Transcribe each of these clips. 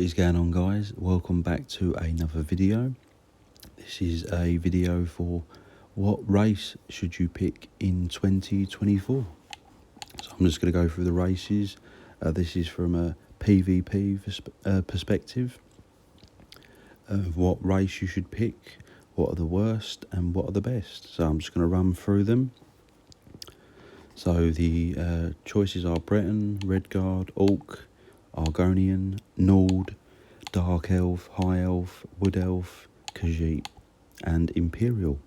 What is going on, guys? Welcome back to another video. This is a video for what race should you pick in 2024. So I'm just going to go through the races. This is from a PvP perspective of what race you should pick, what are the worst and what are the best. So I'm just going to run through them. So the choices are Breton, Redguard, Orc, Argonian, Nord, Dark Elf, High Elf, Wood Elf, Khajiit and Imperial.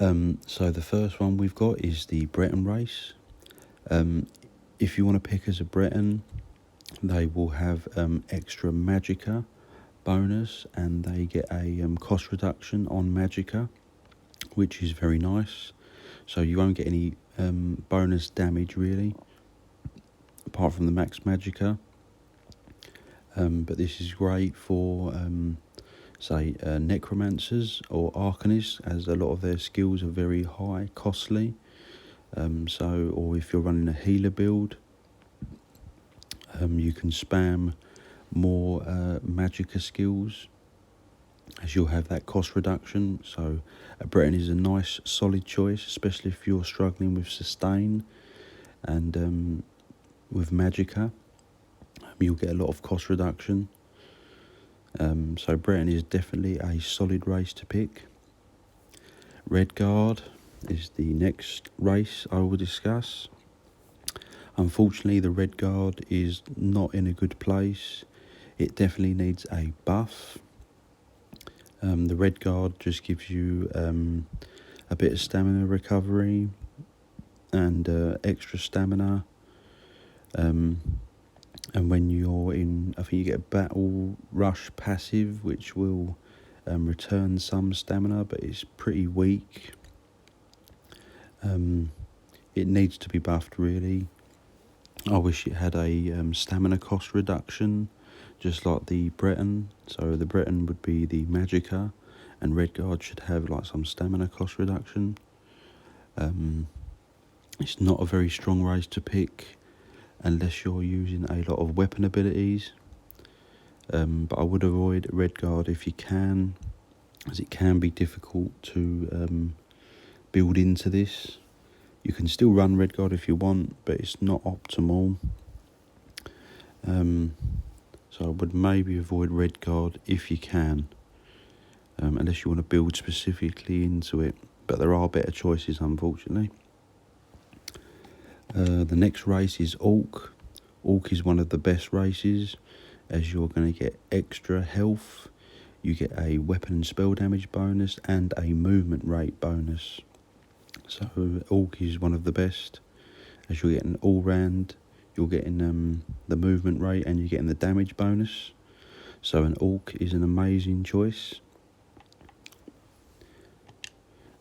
So the first one we've got is the Breton race. If you want to pick as a Breton, they will have extra Magicka bonus, and they get a cost reduction on Magicka, which is very nice. So you won't get any bonus damage really, apart from the max Magicka. But this is great for say necromancers or arcanists, as a lot of their skills are very high, costly. Or if you're running a healer build, you can spam more Magicka skills, as you'll have that cost reduction. So a Breton is a nice solid choice, especially if you're struggling with sustain and with Magicka. You'll get a lot of cost reduction. So Breton is definitely a solid race to pick. Redguard is the next race I will discuss. Unfortunately, the Redguard is not in a good place. It definitely needs a buff. The Redguard just gives you a bit of stamina recovery and extra stamina. And when you're in, I think you get a battle rush passive, which will return some stamina, but it's pretty weak. It needs to be buffed really. I wish it had a stamina cost reduction, just like the Breton. So the Breton would be the Magicka, and Redguard should have like some stamina cost reduction. It's not a very strong race to pick unless you're using a lot of weapon abilities. But I would avoid Redguard if you can, as it can be difficult to build into this. You can still run Redguard if you want, but it's not optimal. So I would maybe avoid Redguard if you can, unless you want to build specifically into it. But there are better choices, unfortunately. The next race is Orc. Orc is one of the best races, as you're going to get extra health. You get a weapon and spell damage bonus and a movement rate bonus. So Orc is one of the best, as you're getting all round. You're getting the movement rate and you're getting the damage bonus. So an Orc is an amazing choice.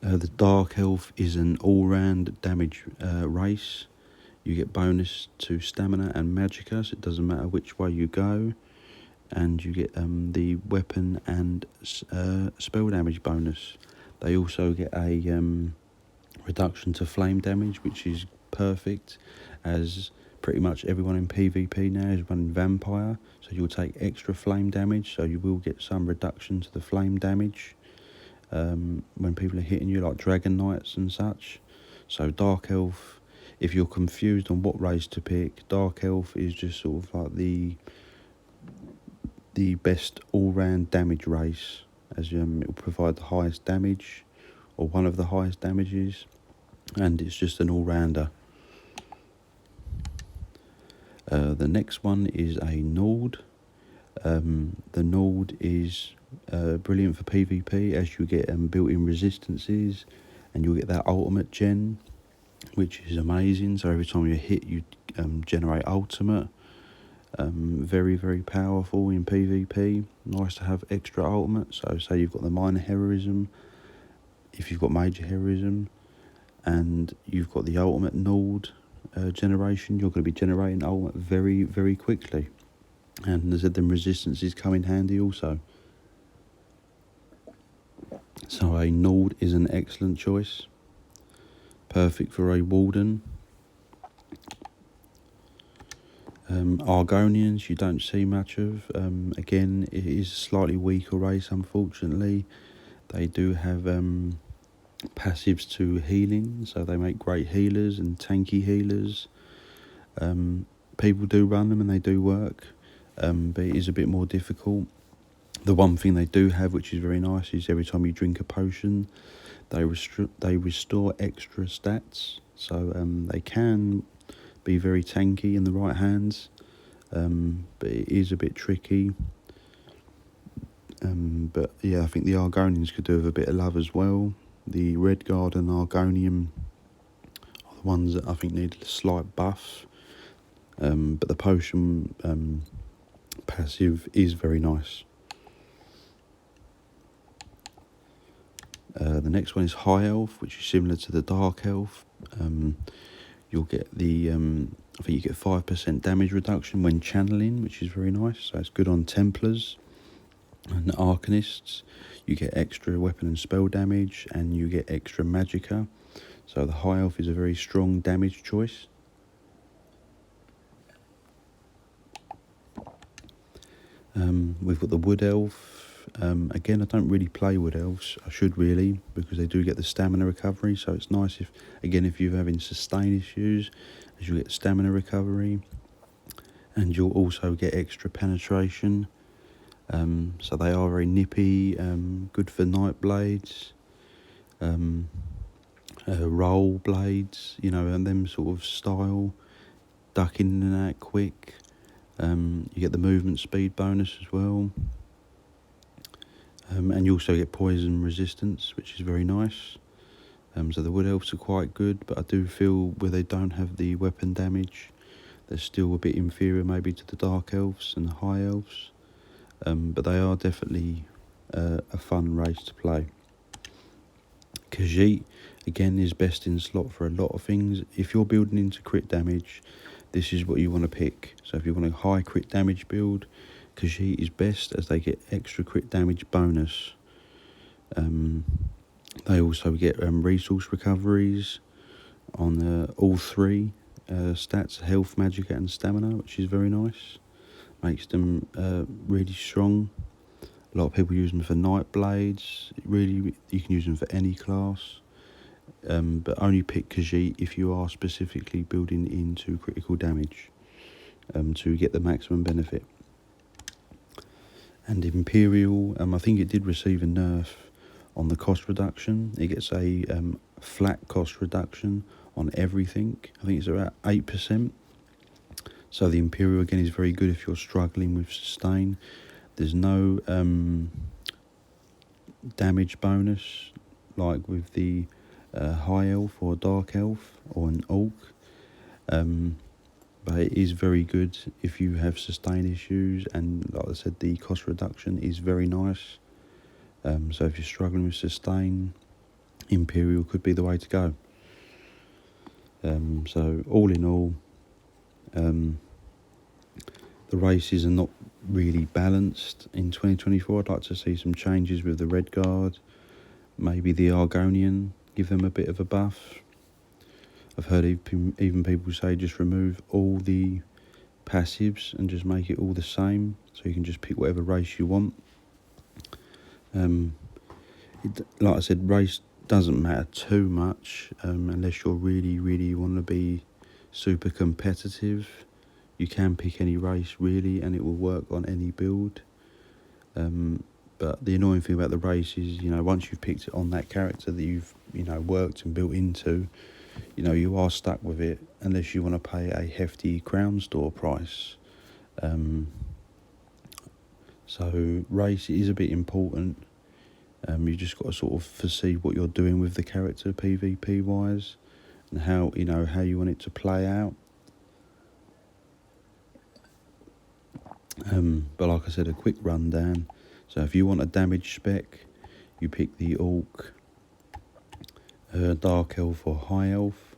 The Dark Elf is an all-round damage race. You get bonus to stamina and Magicka, so it doesn't matter which way you go. And you get the weapon and spell damage bonus. They also get a reduction to flame damage, which is perfect, as pretty much everyone in PvP now is running vampire. So you'll take extra flame damage, so you will get some reduction to the flame damage when people are hitting you, like Dragon Knights and such. So Dark Elf, if you're confused on what race to pick, Dark Elf is just sort of like the best all-round damage race, as it will provide the highest damage, or one of the highest damages, and it's just an all-rounder. The next one is a Nord. The Nord is brilliant for PvP, as you get built-in resistances, and you'll get that ultimate gen, which is amazing. So every time you hit, you generate ultimate. Very, very powerful in PvP. Nice to have extra ultimate. So say you've got the minor heroism, if you've got major heroism, and you've got the ultimate Nord generation, you're going to be generating ultimate very, very quickly. And as I said, the resistances come in handy also. So a Nord is an excellent choice. Perfect for a Warden. Argonians you don't see much of. Again, it is a slightly weaker race, unfortunately. They do have passives to healing, so they make great healers and tanky healers. People do run them and they do work, but it is a bit more difficult. The one thing they do have, which is very nice, is every time you drink a potion, they restore extra stats. So they can be very tanky in the right hands, but it is a bit tricky. But yeah, I think the Argonians could do with a bit of love as well. The Red Guard and Argonian are the ones that I think need a slight buff. But the potion passive is very nice. The next one is High Elf, which is similar to the Dark Elf. You'll get the, I think you get 5% damage reduction when channeling, which is very nice. So it's good on Templars and Arcanists. You get extra weapon and spell damage, and you get extra magicka. So the High Elf is a very strong damage choice. We've got the Wood Elf. Again, I don't really play Wood Elves. I should really, because they do get the stamina recovery. So it's nice if you're having sustain issues, as you get stamina recovery, and you'll also get extra penetration. So they are very nippy, good for night blades, roll blades, and them sort of style, ducking in and out quick. You get the movement speed bonus as well. And you also get poison resistance, which is very nice. So the Wood Elves are quite good, but I do feel where they don't have the weapon damage, they're still a bit inferior maybe to the Dark Elves and the High Elves. But they are definitely a fun race to play. Khajiit, again, is best in slot for a lot of things. If you're building into crit damage, this is what you want to pick. So if you want a high crit damage build, Khajiit is best, as they get extra crit damage bonus. They also get resource recoveries on all three stats, health, magicka and stamina, which is very nice. Makes them really strong. A lot of people use them for night blades. Really, you can use them for any class. But only pick Khajiit if you are specifically building into critical damage to get the maximum benefit. And Imperial, I think it did receive a nerf on the cost reduction. It gets a flat cost reduction on everything. I think it's about 8%. So the Imperial, again, is very good if you're struggling with sustain. There's no damage bonus like with the High Elf or Dark Elf or an Orc. But it is very good if you have sustain issues, and like I said, the cost reduction is very nice. So if you're struggling with sustain, Imperial could be the way to go. So all in all, the races are not really balanced in 2024. I'd like to see some changes with the Red Guard, maybe the Argonian, give them a bit of a buff. I've heard even people say just remove all the passives and just make it all the same, so you can just pick whatever race you want. Like I said, race doesn't matter too much unless you're really want to be super competitive. You can pick any race really, and it will work on any build. But the annoying thing about the race is, once you've picked it on that character that you've worked and built into, you are stuck with it unless you want to pay a hefty crown store price. So race is a bit important. You just got to sort of foresee what you're doing with the character PvP wise, and how you want it to play out. But like I said, a quick rundown. So if you want a damage spec, you pick the Orc, Dark Elf or High Elf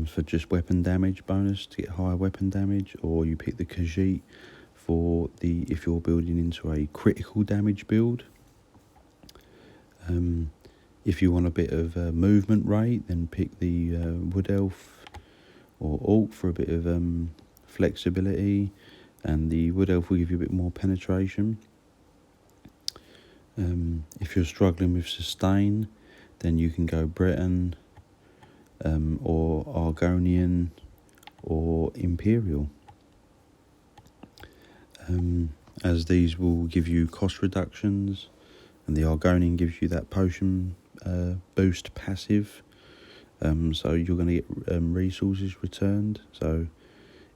for just weapon damage bonus to get higher weapon damage, or you pick the Khajiit for if you're building into a critical damage build. If you want a bit of movement rate, then pick the Wood Elf or Orc for a bit of flexibility, and the Wood Elf will give you a bit more penetration. If you're struggling with sustain, then you can go Breton, or Argonian, or Imperial, as these will give you cost reductions, and the Argonian gives you that potion boost passive, so you're going to get resources returned. So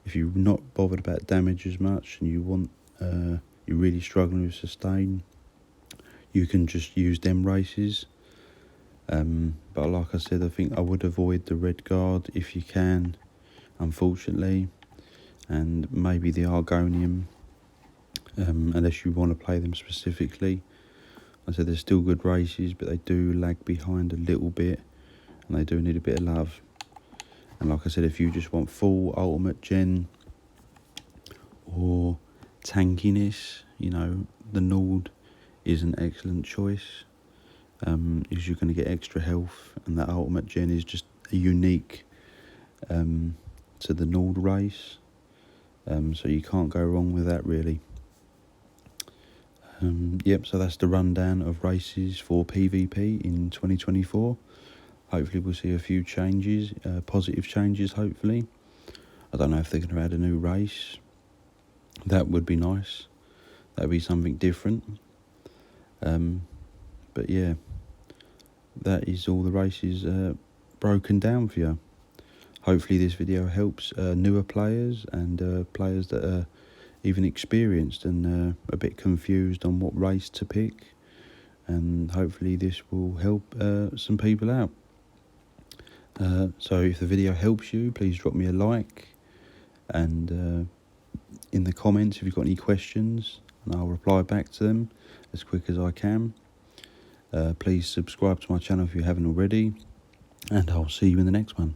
if you're not bothered about damage as much and you're really struggling with sustain, you can just use them races. But like I said, I think I would avoid the Red Guard if you can, unfortunately, and maybe the Argonian, unless you want to play them specifically. I said they're still good races, but they do lag behind a little bit, and they do need a bit of love. And like I said, if you just want full ultimate gen or tankiness, the Nord is an excellent choice, as you're going to get extra health, and that ultimate gen is just unique to the Nord race, so you can't go wrong with that, really. So that's the rundown of races for PvP in 2024. Hopefully we'll see a few changes, positive changes hopefully. I don't know if they're going to add a new race. That would be nice. That would be something different. But yeah, that is all the races broken down for you. Hopefully this video helps newer players and players that are even experienced and a bit confused on what race to pick, and hopefully this will help some people out. So if the video helps you, please drop me a like, and in the comments if you've got any questions, and I'll reply back to them as quick as I can. Please subscribe to my channel if you haven't already, and I'll see you in the next one.